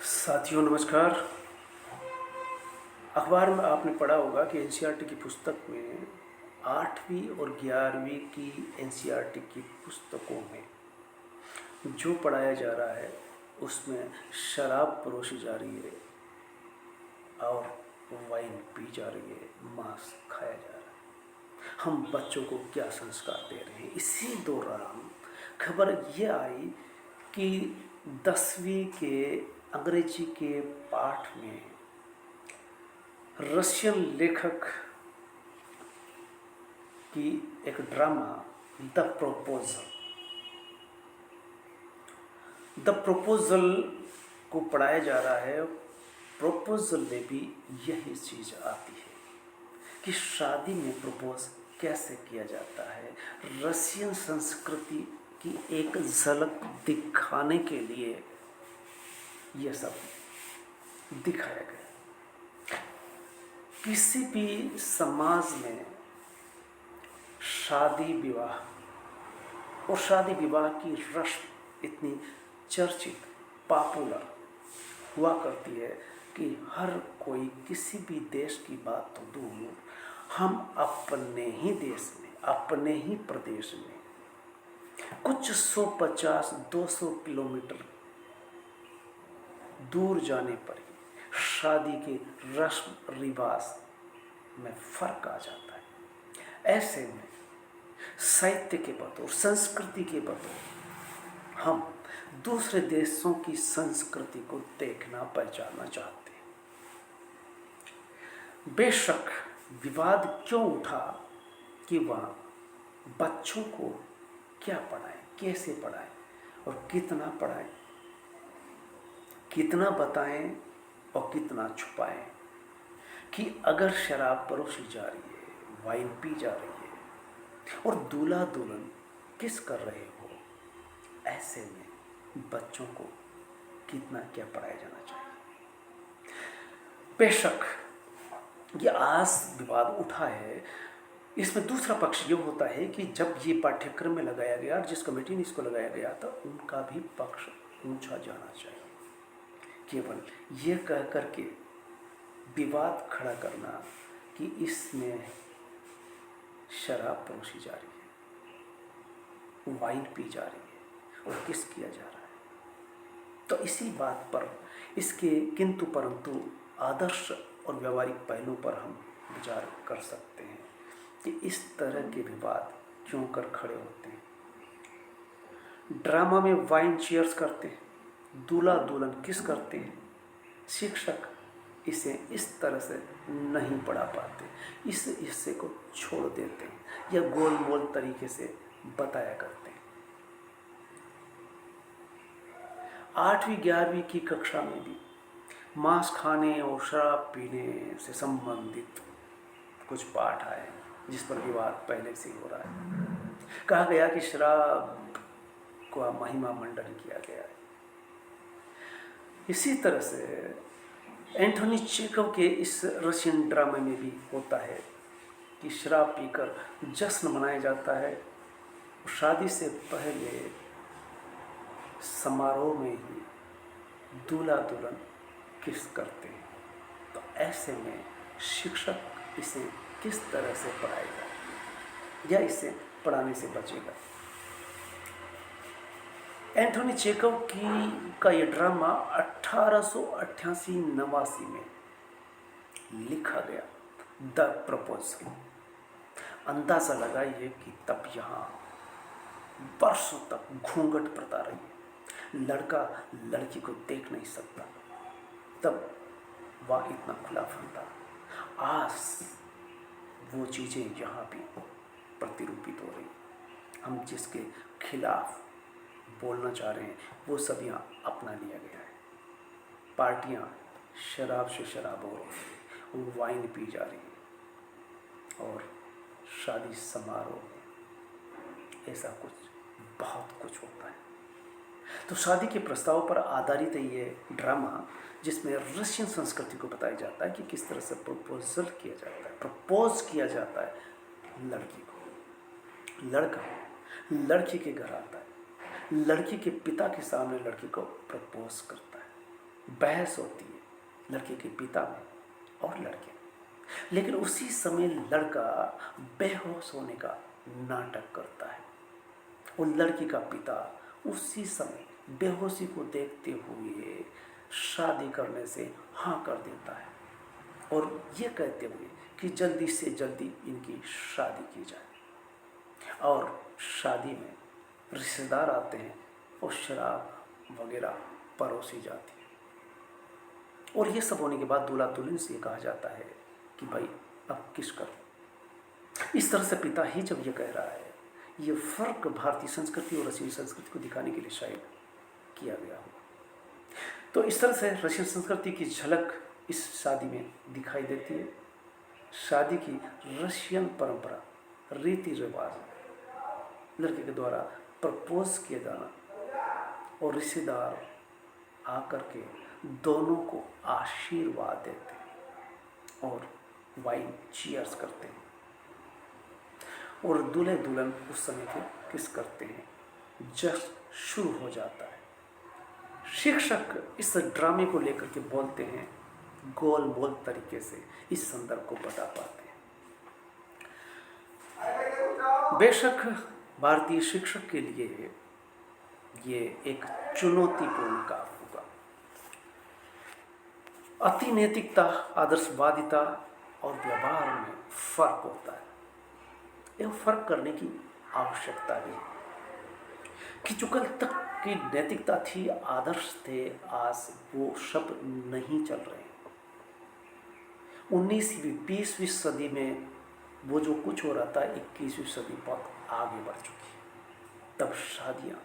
साथियों नमस्कार। अखबार में आपने पढ़ा होगा कि एनसीईआरटी की पुस्तक में 8वीं और 11वीं की एनसीईआरटी की पुस्तकों में जो पढ़ाया जा रहा है उसमें शराब परोसी जा रही है और वाइन पी जा रही है, मांस खाया जा रहा है। हम बच्चों को क्या संस्कार दे रहे हैं? इसी दौरान खबर यह आई कि 10वीं के अंग्रेजी के पाठ में रशियन लेखक की एक ड्रामा द प्रपोजल को पढ़ाया जा रहा है। प्रपोजल में भी यही चीज आती है कि शादी में प्रपोज कैसे किया जाता है। रशियन संस्कृति की एक झलक दिखाने के लिए यह सब दिखाया गया। किसी भी समाज में शादी विवाह और शादी विवाह की रस्म इतनी चर्चित पॉपुलर हुआ करती है कि हर कोई किसी भी देश की बात तो दूर, हम अपने ही देश में अपने ही प्रदेश में कुछ 150-200 किलोमीटर दूर जाने पर ही शादी के रस्म रिवाज में फर्क आ जाता है। ऐसे में साहित्य के बतौर, संस्कृति के बतौर हम दूसरे देशों की संस्कृति को देखना पहचानना चाहते हैं। बेशक विवाद क्यों उठा कि वह बच्चों को क्या पढ़ाएं, कैसे पढ़ाएं और कितना पढ़ाएं, कितना बताएं और कितना छुपाएं कि अगर शराब परोसी जा रही है, वाइन पी जा रही है और दूल्हा दुल्हन किस कर रहे हो, ऐसे में बच्चों को कितना क्या पढ़ाया जाना चाहिए। बेशक ये आज विवाद उठा है। इसमें दूसरा पक्ष ये होता है कि जब ये पाठ्यक्रम में लगाया गया और जिस कमेटी ने इसको लगाया गया था उनका भी पक्ष पूछा जाना चाहिए। केवल ये कह करके विवाद खड़ा करना कि इसमें शराब परोसी जा रही है, वाइन पी जा रही है और किस किया जा रहा है, तो इसी बात पर इसके किंतु परंतु आदर्श और व्यावहारिक पहलू पर हम विचार कर सकते हैं कि इस तरह के विवाद क्यों कर खड़े होते हैं। ड्रामा में वाइन चीयर्स करते हैं, दूल्हा दुल्हन किस करते हैं, शिक्षक इसे इस तरह से नहीं पढ़ा पाते, इस हिस्से को छोड़ देते हैं या गोल मोल तरीके से बताया करते हैं। 8वीं 11वीं की कक्षा में भी मांस खाने और शराब पीने से संबंधित कुछ पाठ आए जिस पर विवाद पहले से हो रहा है। कहा गया कि शराब को महिमा मंडन किया गया है। इसी तरह से एंटोनी चेखव के इस रशियन ड्रामे में भी होता है कि शराब पीकर जश्न मनाया जाता है। शादी से पहले समारोह में ही दूल्हा दुल्हन किस करते हैं। तो ऐसे में शिक्षक इसे किस तरह से पढ़ाएगा या इसे पढ़ाने से बचेगा। एंटोनी चेखव का यह ड्रामा 1888-89 में लिखा गया, द प्रपोजल। अंदाजा लगाइए कि तब यहाँ वर्षों तक घूंघट प्रथा रही, लड़का लड़की को देख नहीं सकता, तब वह इतना खुलापन था। आज वो चीज़ें यहाँ भी प्रतिरूपित हो रही। हम जिसके खिलाफ बोलना चाह रहे हैं वो सब यहाँ अपना लिया गया है। पार्टियाँ शराब से शराब हो रही हैं, वाइन पी जा रही है और शादी समारोह में ऐसा कुछ बहुत कुछ होता है। तो शादी के प्रस्ताव पर आधारित है ये ड्रामा, जिसमें रशियन संस्कृति को बताया जाता है कि किस तरह से प्रपोजल किया जाता है, प्रपोज किया जाता है लड़की को। लड़का लड़की के घर आता है, लड़की के पिता के सामने लड़की को प्रपोज करता है। बहस होती है लड़के के पिता में और लड़के में। लेकिन उसी समय लड़का बेहोश होने का नाटक करता है और लड़की का पिता उसी समय बेहोशी को देखते हुए शादी करने से हाँ कर देता है और ये कहते हुए कि जल्दी से जल्दी इनकी शादी की जाए। और शादी में रिश्तेदार आते हैं और शराब वगैरह परोसी जाती है। और ये सब होने के बाद दूल्हा दुल्हन से कहा जाता है कि भाई अब किस करो। इस तरह से पिता ही जब ये कह रहा है, ये फर्क भारतीय संस्कृति और रशियन संस्कृति को दिखाने के लिए शायद किया गया हो। तो इस तरह से रशियन संस्कृति की झलक इस शादी में दिखाई देती है। शादी की रशियन परंपरा, रीति रिवाज, लड़के के द्वारा प्रपोज किया जाना और रिश्तेदार आकर के दोनों को आशीर्वाद देते हैं और वाइन चीयर्स करते हैं और दूल्हे दुल्हन उस समय के किस करते हैं। जस्ट शुरू हो जाता है। शिक्षक इस ड्रामे को लेकर के बोलते हैं, गोल मोल तरीके से इस संदर्भ को बता पाते हैं। बेशक भारतीय शिक्षक के लिए ये एक चुनौतीपूर्ण काम होगा। अति नैतिकता, आदर्शवादिता और व्यवहार में फर्क होता है। यह फर्क करने की आवश्यकता है कि जो कल तक की नैतिकता थी, आदर्श थे, आज वो सब नहीं चल रहे। 19वीं 20वीं सदी में वो जो कुछ हो रहा था, 21वीं सदी बहुत आगे बढ़ चुकी है। तब शादियाँ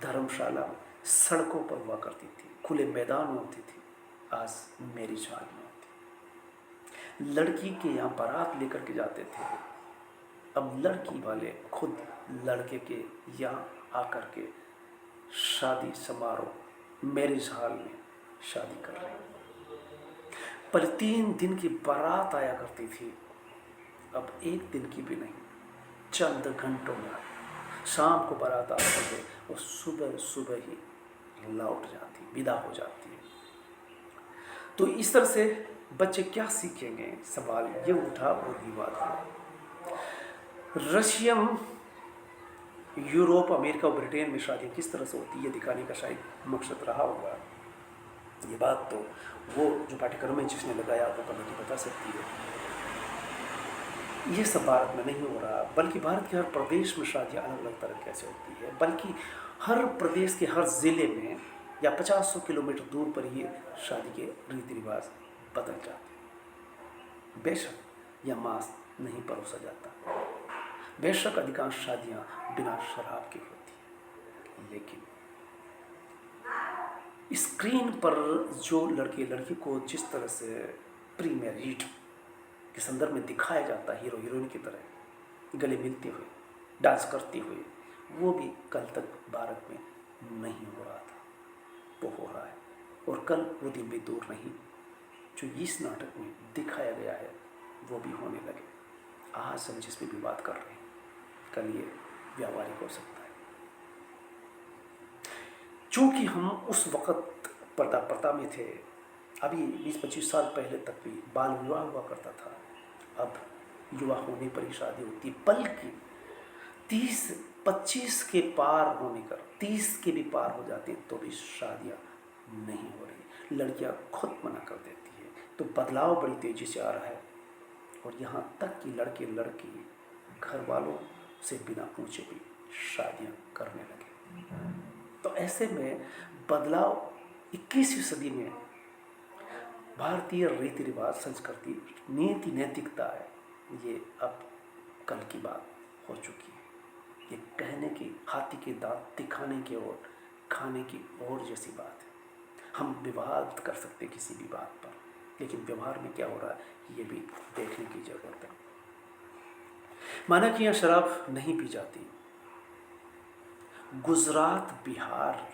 धर्मशाला में, सड़कों पर हुआ करती थी, खुले मैदान में होती थी। आज मैरिज हॉल में होती। लड़की के यहाँ बारात लेकर के जाते थे, अब लड़की वाले खुद लड़के के यहाँ आकर के शादी समारोह मैरिज हॉल में शादी कर रहे हैं। पर 3 दिन की बारात आया करती थी, अब 1 दिन की भी नहीं, चंद घंटों में शाम को बारात आती है और सुबह सुबह ही लौट जाती, विदा हो जाती है। तो इस तरह से बच्चे क्या सीखेंगे, सवाल ये उठा और विवाद हुआ। रशियन, यूरोप, अमेरिका और ब्रिटेन में शादी किस तरह से होती है, ये दिखाने का शायद मकसद रहा होगा। ये बात तो वो जो पाठ्यक्रम में जिसने लगाया वो कमेटी बता सकती है। ये सब भारत में नहीं हो रहा, बल्कि भारत के हर प्रदेश में शादियाँ अलग अलग तरह कैसे होती है, बल्कि हर प्रदेश के हर ज़िले में या 50-100 किलोमीटर दूर पर ही शादी के रीति रिवाज बदल जाते हैं। बेशक यह मांस नहीं परोसा जाता, बेशक अधिकांश शादियाँ बिना शराब की होती हैं, लेकिन स्क्रीन पर जो लड़के लड़की को जिस तरह से प्री मैरिज के संदर्भ में दिखाया जाता है, हीरो हीरोइन की तरह गले मिलते हुए, डांस करते हुए, वो भी कल तक भारत में नहीं हो रहा था, वो हो रहा है। और कल वो दिन भी दूर नहीं जो इस नाटक में दिखाया गया है वो भी होने लगे। आज हम जिस पे भी बात कर रहे हैं, कल ये व्यावहारिक हो सकता है। चूँकि हम उस वक़्त पर्दा प्रथा में थे, अभी 20-25 साल पहले तक भी बाल विवाह हुआ करता था, अब युवा होने पर ही शादी होती, बल्कि 30-25 के पार होने कर 30 के भी पार हो जाते तो भी शादियाँ नहीं हो रही, लड़कियाँ खुद मना कर देती है। तो बदलाव बड़ी तेज़ी से आ रहा है और यहाँ तक कि लड़के लड़की घर वालों से बिना पूछे भी शादियाँ करने लगे। तो ऐसे में बदलाव 21वीं सदी में भारतीय रीति रिवाज, संस्कृति, नीति, नैतिकता है, ये अब कल की बात हो चुकी है। ये कहने की, हाथी के दांत दिखाने की और खाने की और जैसी बात है। हम विवाद कर सकते किसी भी बात पर, लेकिन व्यवहार में क्या हो रहा है ये भी देखने की जरूरत है। माना कि यहाँ शराब नहीं पी जाती, गुजरात, बिहार,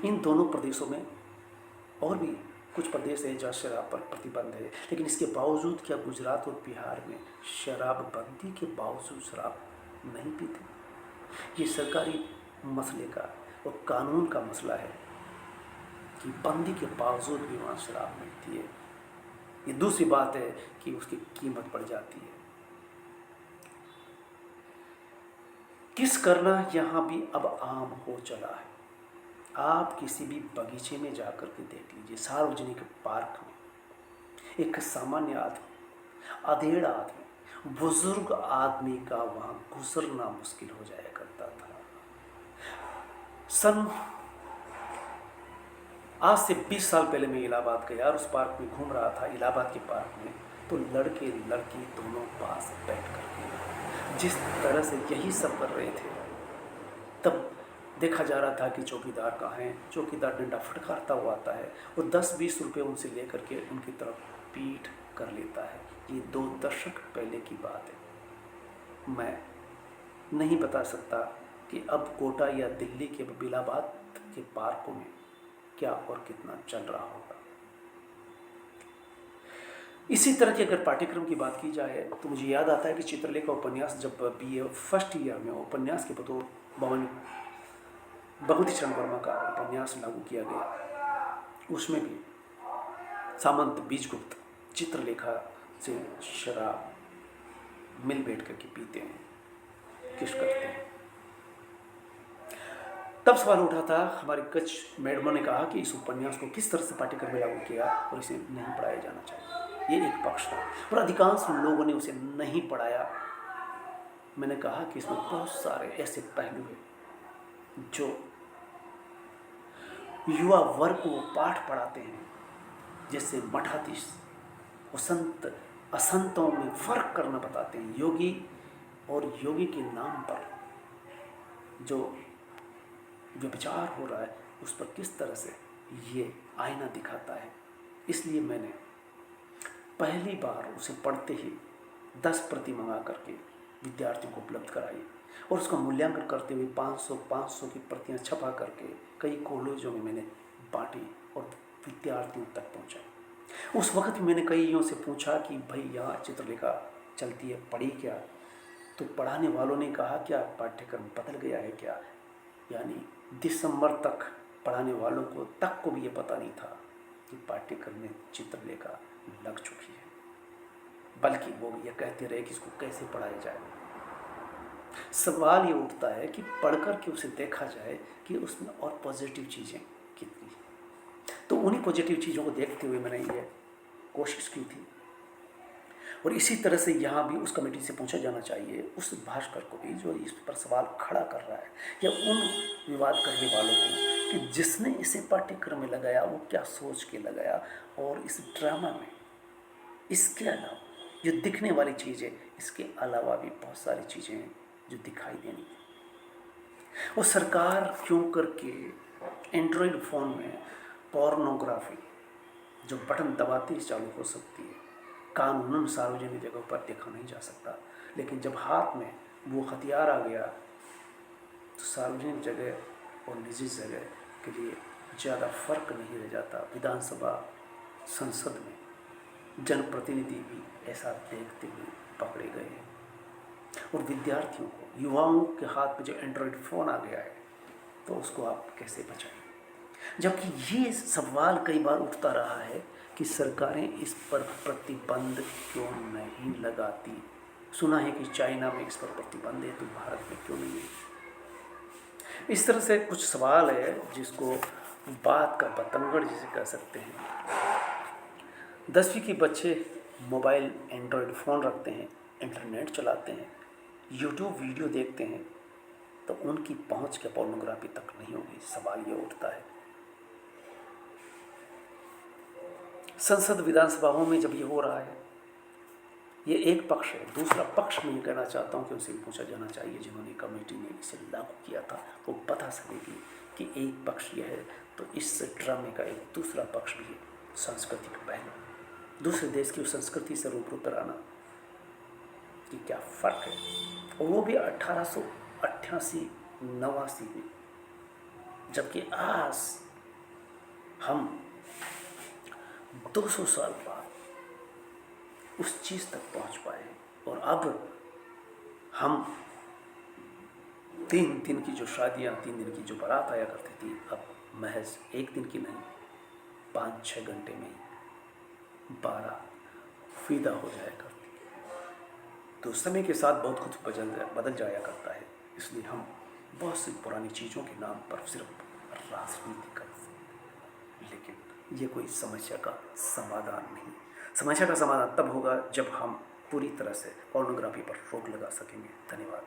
इन दोनों प्रदेशों में और भी कुछ प्रदेश है जहाँ शराब पर प्रतिबंध है, लेकिन इसके बावजूद क्या गुजरात और बिहार में शराबबंदी के बावजूद शराब नहीं पीते? ये सरकारी मसले का और कानून का मसला है। कि बंदी के बावजूद भी वहाँ शराब मिलती है। ये दूसरी बात है कि उसकी कीमत बढ़ जाती है। किस करना यहाँ भी अब आम हो चला है। आप किसी भी बगीचे में जाकर के देख लीजिए, सार्वजनिक पार्क में एक सामान्य आदमी, अधेड़ आदमी, बुजुर्ग आदमी का वहाँ गुजरना मुश्किल हो जाया करता था। आज से 20 साल पहले मैं इलाहाबाद गया और उस पार्क में घूम रहा था, इलाहाबाद के पार्क में, तो लड़के लड़की दोनों पास बैठ कर जिस तरह से यही सब कर रहे थे, तब देखा जा रहा था कि चौकीदार कहाँ हैं। चौकीदार डंडा फटकारता हुआ आता है और 10-20 रुपये उनसे लेकर के उनकी तरफ पीठ कर लेता है। ये 2 दशक पहले की बात है। मैं नहीं बता सकता कि अब कोटा या दिल्ली के इलाहाबाद के पार्कों में क्या और कितना चल रहा होगा। इसी तरह के अगर पाठ्यक्रम की बात की जाए तो मुझे याद आता है कि चित्रलेखा उपन्यास, जब BA फर्स्ट ईयर में उपन्यास के बतौर भगवती चरण वर्मा का उपन्यास लागू किया गया, उसमें भी सामंत बीजगुप्त चित्रलेखा से शराब मिल बैठ करके पीते हैं, किस करते हैं। तब सवाल उठा था, हमारी कच्छ मैडमों ने कहा कि इस उपन्यास को किस तरह से पाठ्यक्रम में लागू किया और इसे नहीं पढ़ाया जाना चाहिए। ये एक पक्ष था और अधिकांश लोगों ने उसे नहीं पढ़ाया। मैंने कहा कि इसमें बहुत सारे ऐसे पहलू हैं जो युवा वर्ग को पाठ पढ़ाते हैं, जैसे मठाधीश और संत असंतों में फर्क करना बताते हैं। योगी और योगी के नाम पर जो विचार हो रहा है उस पर किस तरह से ये आईना दिखाता है। इसलिए मैंने पहली बार उसे पढ़ते ही 10 प्रति मंगा करके विद्यार्थियों को उपलब्ध कराई और उसका मूल्यांकन करते हुए 500 की प्रतियां छपा करके कई कॉलेजों में मैंने बांटी और विद्यार्थियों तक पहुंचाई। उस वक्त मैंने कईयों से पूछा कि भाई यहाँ चित्रलेखा चलती है, पढ़ी क्या? तो पढ़ाने वालों ने कहा क्या पाठ्यक्रम बदल गया है क्या? यानी दिसंबर तक पढ़ाने वालों को भी ये पता नहीं था कि पाठ्यक्रम में चित्रलेखा लग चुकी है, बल्कि वो ये कहते रहे कि इसको कैसे पढ़ाया जाए। सवाल ये उठता है कि पढ़कर के उसे देखा जाए कि उसमें और पॉजिटिव चीज़ें कितनी हैं। तो उन्हीं पॉजिटिव चीज़ों को देखते हुए मैंने ये कोशिश की थी। और इसी तरह से यहाँ भी उस कमेटी से पूछा जाना चाहिए, उस भास्कर को भी जो इस पर सवाल खड़ा कर रहा है, या उन विवाद करने वालों को कि जिसने इसे पाठ्यक्रम में लगाया वो क्या सोच के लगाया। और इस ड्रामा में इसके अलावा जो दिखने वाली चीज़ है, इसके अलावा भी बहुत सारी चीज़ें हैं जो दिखाई देनी है। और सरकार क्यों करके एंड्रॉयड फ़ोन में पोर्नोग्राफी जो बटन दबाते ही चालू हो सकती है, कानूनन सार्वजनिक जगह पर देखा नहीं जा सकता, लेकिन जब हाथ में वो हथियार आ गया तो सार्वजनिक जगह और निजी जगह के लिए ज़्यादा फर्क नहीं रह जाता। विधानसभा संसद में जनप्रतिनिधि भी ऐसा देखते हुए पकड़े गए हैं। और विद्यार्थियों को, युवाओं के हाथ में जो एंड्रॉयड फ़ोन आ गया है, तो उसको आप कैसे बचाएं? जबकि ये सवाल कई बार उठता रहा है कि सरकारें इस पर प्रतिबंध क्यों नहीं लगाती। सुना है कि चाइना में इस पर प्रतिबंध है, तो भारत में क्यों नहीं है? इस तरह से कुछ सवाल है जिसको बात का बतंगड़ जिसे कह सकते हैं। 10वीं के बच्चे मोबाइल एंड्रॉयड फ़ोन रखते हैं, इंटरनेट चलाते हैं, यूट्यूब वीडियो देखते हैं, तो उनकी पहुंच क्या पोर्नोग्राफी तक नहीं होगी? सवाल ये उठता है। संसद विधानसभाओं में जब ये हो रहा है, ये एक पक्ष है। दूसरा पक्ष में ये कहना चाहता हूँ कि उनसे पूछा जाना चाहिए, जिन्होंने कमेटी ने इसे लागू किया था, वो बता सकेगी कि एक पक्ष ये है तो इस ड्रामे का एक दूसरा पक्ष भी है, सांस्कृतिक पहलू, दूसरे देश की उस संस्कृति से रूबरू कराना कि क्या फ़र्क है। और वो भी 1888-89 में, जबकि आज हम 200 साल बाद उस चीज़ तक पहुंच पाए। और अब हम 3 दिन की जो शादियां, 3 दिन की जो बारात आया करती थी, अब महज 1 दिन की नहीं, 5-6 घंटे में ही 12 फीदा हो जाया करती है। तो समय के साथ बहुत कुछ बदल जाया करता है, इसलिए हम बहुत सी पुरानी चीज़ों के नाम पर सिर्फ राजनीति करते हैं, लेकिन ये कोई समस्या का समाधान नहीं। समस्या का समाधान तब होगा जब हम पूरी तरह से पोर्नोग्राफी पर रोक लगा सकेंगे। धन्यवाद।